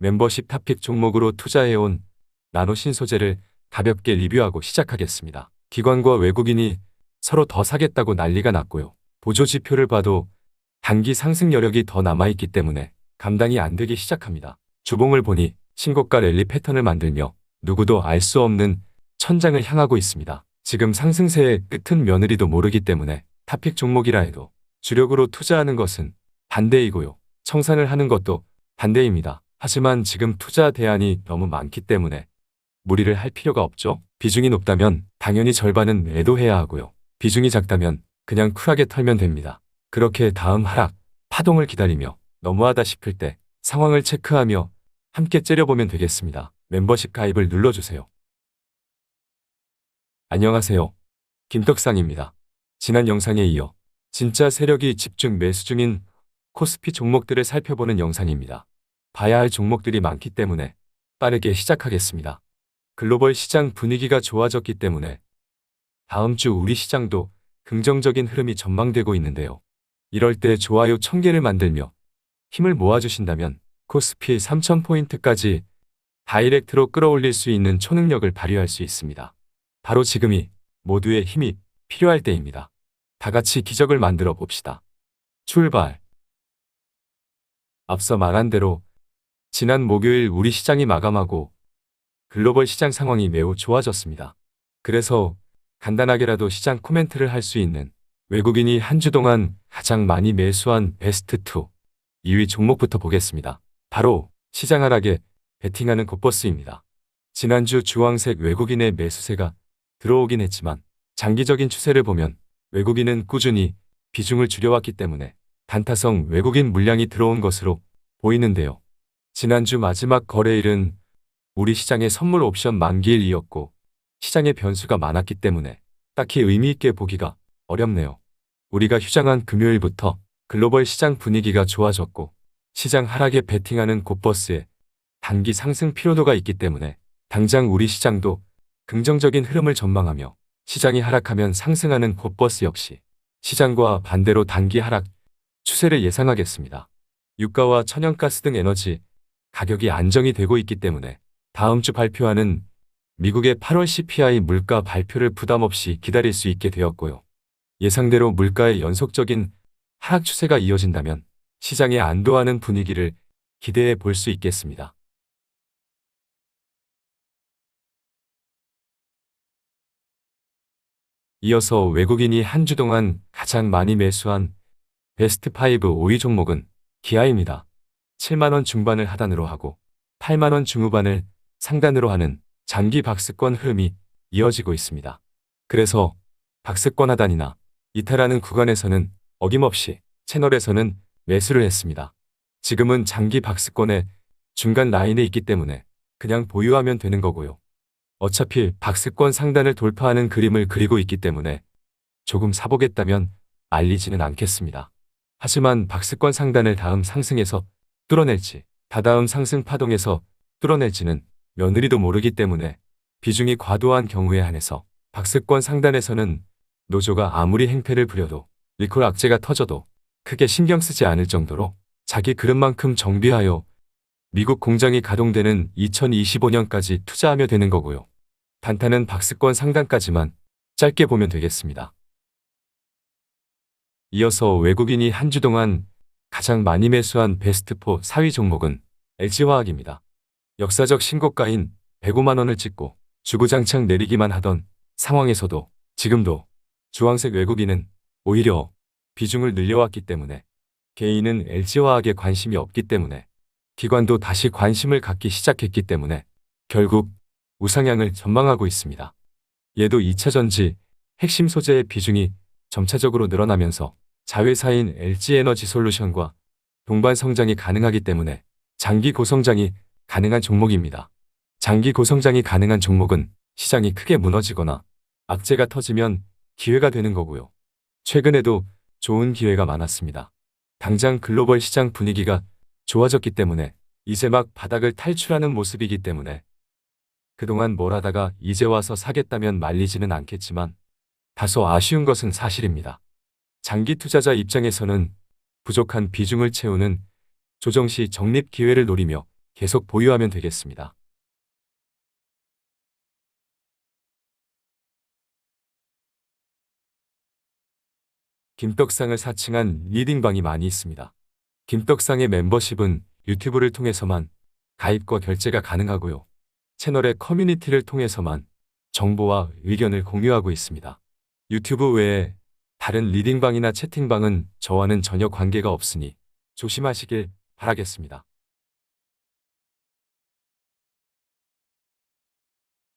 멤버십 탑픽 종목으로 투자해온 나노 신소재를 가볍게 리뷰하고 시작하겠습니다. 기관과 외국인이 서로 더 사겠다고 난리가 났고요. 보조 지표를 봐도 단기 상승 여력이 더 남아있기 때문에 감당이 안 되기 시작합니다. 주봉을 보니 신고가 랠리 패턴을 만들며 누구도 알 수 없는 천장을 향하고 있습니다. 지금 상승세의 끝은 며느리도 모르기 때문에 탑픽 종목이라 해도 주력으로 투자하는 것은 반대이고요. 청산을 하는 것도 반대입니다. 하지만 지금 투자 대안이 너무 많기 때문에 무리를 할 필요가 없죠. 비중이 높다면 당연히 절반은 매도해야 하고요. 비중이 작다면 그냥 쿨하게 털면 됩니다. 그렇게 다음 하락, 파동을 기다리며 너무하다 싶을 때 상황을 체크하며 함께 째려보면 되겠습니다. 멤버십 가입을 눌러주세요. 안녕하세요. 김떡상입니다. 지난 영상에 이어 진짜 세력이 집중 매수 중인 코스피 종목들을 살펴보는 영상입니다. 봐야 할 종목들이 많기 때문에 빠르게 시작하겠습니다. 글로벌 시장 분위기가 좋아졌기 때문에 다음 주 우리 시장도 긍정적인 흐름이 전망되고 있는데요. 이럴 때 좋아요 1000개를 만들며 힘을 모아주신다면 코스피 3000포인트까지 다이렉트로 끌어올릴 수 있는 초능력을 발휘할 수 있습니다. 바로 지금이 모두의 힘이 필요할 때입니다. 다 같이 기적을 만들어 봅시다. 출발! 앞서 말한 대로 지난 목요일 우리 시장이 마감하고 글로벌 시장 상황이 매우 좋아졌습니다. 그래서 간단하게라도 시장 코멘트를 할 수 있는 외국인이 한 주 동안 가장 많이 매수한 베스트2 2위 종목부터 보겠습니다. 바로 시장 하락에 베팅하는 곱버스입니다. 지난주 주황색 외국인의 매수세가 들어오긴 했지만 장기적인 추세를 보면 외국인은 꾸준히 비중을 줄여왔기 때문에 단타성 외국인 물량이 들어온 것으로 보이는데요. 지난주 마지막 거래일은 우리 시장의 선물 옵션 만기일이었고 시장의 변수가 많았기 때문에 딱히 의미 있게 보기가 어렵네요. 우리가 휴장한 금요일부터 글로벌 시장 분위기가 좋아졌고 시장 하락에 베팅하는 곱버스에 단기 상승 피로도가 있기 때문에 당장 우리 시장도 긍정적인 흐름을 전망하며 시장이 하락하면 상승하는 곱버스 역시 시장과 반대로 단기 하락 추세를 예상하겠습니다. 유가와 천연가스 등 에너지 가격이 안정이 되고 있기 때문에 다음 주 발표하는 미국의 8월 CPI 물가 발표를 부담 없이 기다릴 수 있게 되었고요. 예상대로 물가의 연속적인 하락 추세가 이어진다면 시장에 안도하는 분위기를 기대해 볼 수 있겠습니다. 이어서 외국인이 한 주 동안 가장 많이 매수한 베스트5 5위 종목은 기아입니다. 7만원 중반을 하단으로 하고 8만원 중후반을 상단으로 하는 장기 박스권 흐름이 이어지고 있습니다. 그래서 박스권 하단이나 이탈하는 구간에서는 어김없이 채널에서는 매수를 했습니다. 지금은 장기 박스권의 중간 라인에 있기 때문에 그냥 보유하면 되는 거고요. 어차피 박스권 상단을 돌파하는 그림을 그리고 있기 때문에 조금 사보겠다면 말리지는 않겠습니다. 하지만 박스권 상단을 다음 상승에서 뚫어낼지 다다음 상승 파동에서 뚫어낼지는 며느리도 모르기 때문에 비중이 과도한 경우에 한해서 박스권 상단에서는 노조가 아무리 행패를 부려도 리콜 악재가 터져도 크게 신경 쓰지 않을 정도로 자기 그릇만큼 정비하여 미국 공장이 가동되는 2025년까지 투자하며 되는 거고요. 단타는 박스권 상단까지만 짧게 보면 되겠습니다. 이어서 외국인이 한 주 동안 가장 많이 매수한 베스트4 4위 종목은 LG화학입니다. 역사적 신고가인 105만 원을 찍고 주구장창 내리기만 하던 상황에서도 지금도 주황색 외국인은 오히려 비중을 늘려왔기 때문에 개인은 LG화학에 관심이 없기 때문에 기관도 다시 관심을 갖기 시작했기 때문에 결국 우상향을 전망하고 있습니다. 얘도 2차전지 핵심 소재의 비중이 점차적으로 늘어나면서 자회사인 LG에너지솔루션과 동반 성장이 가능하기 때문에 장기 고성장이 가능한 종목입니다. 장기 고성장이 가능한 종목은 시장이 크게 무너지거나 악재가 터지면 기회가 되는 거고요. 최근에도 좋은 기회가 많았습니다. 당장 글로벌 시장 분위기가 좋아졌기 때문에 이제 막 바닥을 탈출하는 모습이기 때문에 그동안 뭘 하다가 이제 와서 사겠다면 말리지는 않겠지만 다소 아쉬운 것은 사실입니다. 장기 투자자 입장에서는 부족한 비중을 채우는 조정시 적립 기회를 노리며 계속 보유하면 되겠습니다. 김떡상을 사칭한 리딩방이 많이 있습니다. 김떡상의 멤버십은 유튜브를 통해서만 가입과 결제가 가능하고요. 채널의 커뮤니티를 통해서만 정보와 의견을 공유하고 있습니다. 유튜브 외에 다른 리딩방이나 채팅방은 저와는 전혀 관계가 없으니 조심하시길 바라겠습니다.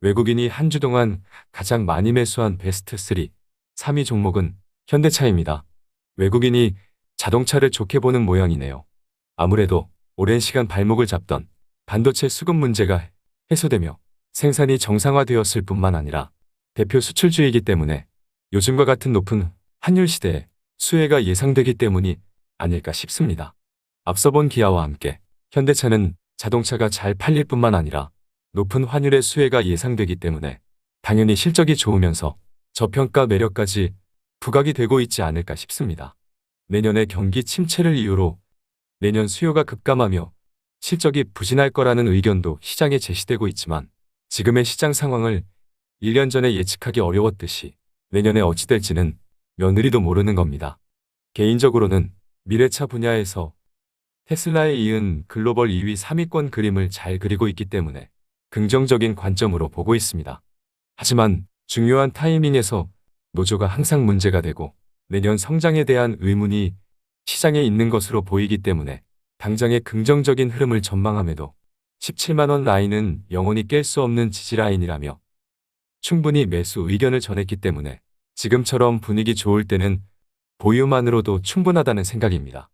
외국인이 한 주 동안 가장 많이 매수한 베스트 3, 3위 종목은 현대차입니다. 외국인이 자동차를 좋게 보는 모양이네요. 아무래도 오랜 시간 발목을 잡던 반도체 수급 문제가 해소되며 생산이 정상화되었을 뿐만 아니라 대표 수출주이기 때문에 요즘과 같은 높은 환율 시대에 수혜가 예상되기 때문이 아닐까 싶습니다. 앞서 본 기아와 함께 현대차는 자동차가 잘 팔릴 뿐만 아니라 높은 환율의 수혜가 예상되기 때문에 당연히 실적이 좋으면서 저평가 매력까지 부각이 되고 있지 않을까 싶습니다. 내년의 경기 침체를 이유로 내년 수요가 급감하며 실적이 부진할 거라는 의견도 시장에 제시되고 있지만 지금의 시장 상황을 1년 전에 예측하기 어려웠듯이 내년에 어찌 될지는 며느리도 모르는 겁니다. 개인적으로는 미래차 분야에서 테슬라에 이은 글로벌 2위 3위권 그림을 잘 그리고 있기 때문에 긍정적인 관점으로 보고 있습니다. 하지만 중요한 타이밍에서 노조가 항상 문제가 되고 내년 성장에 대한 의문이 시장에 있는 것으로 보이기 때문에 당장의 긍정적인 흐름을 전망함에도 17만 원 라인은 영원히 깰 수 없는 지지라인이라며 충분히 매수 의견을 전했기 때문에 지금처럼 분위기 좋을 때는 보유만으로도 충분하다는 생각입니다.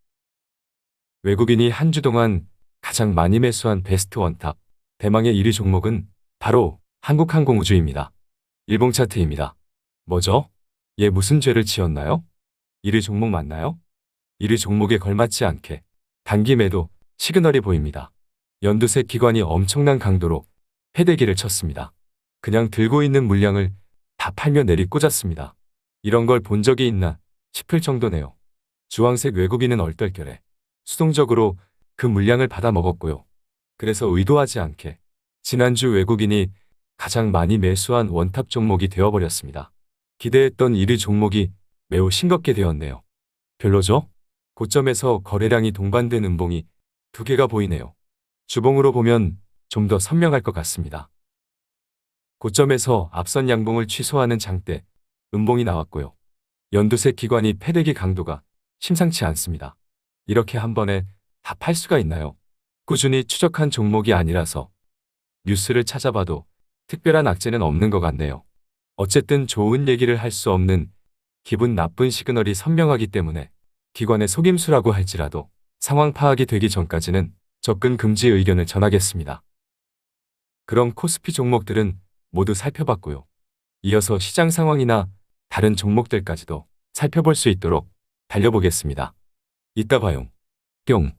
외국인이 한 주 동안 가장 많이 매수한 베스트 원탑 대망의 1위 종목은 바로 한국항공우주입니다. 일봉 차트입니다. 뭐죠? 얘 무슨 죄를 지었나요? 1위 종목 맞나요? 1위 종목에 걸맞지 않게 단기 매도 시그널이 보입니다. 연두색 기관이 엄청난 강도로 패대기를 쳤습니다. 그냥 들고 있는 물량을 다 팔며 내리꽂았습니다. 이런 걸 본 적이 있나 싶을 정도네요. 주황색 외국인은 얼떨결에 수동적으로 그 물량을 받아 먹었고요. 그래서 의도하지 않게 지난주 외국인이 가장 많이 매수한 원탑 종목이 되어버렸습니다. 기대했던 1위 종목이 매우 싱겁게 되었네요. 별로죠? 고점에서 거래량이 동반된 음봉이 두 개가 보이네요. 주봉으로 보면 좀 더 선명할 것 같습니다. 고점에서 앞선 양봉을 취소하는 장대, 음봉이 나왔고요. 연두색 기관이 패대기 강도가 심상치 않습니다. 이렇게 한 번에 다 팔 수가 있나요? 꾸준히 추적한 종목이 아니라서 뉴스를 찾아봐도 특별한 악재는 없는 것 같네요. 어쨌든 좋은 얘기를 할 수 없는 기분 나쁜 시그널이 선명하기 때문에 기관의 속임수라고 할지라도 상황 파악이 되기 전까지는 접근 금지 의견을 전하겠습니다. 그럼 코스피 종목들은 모두 살펴봤고요. 이어서 시장 상황이나 다른 종목들까지도 살펴볼 수 있도록 달려보겠습니다. 이따 봐요. 뿅.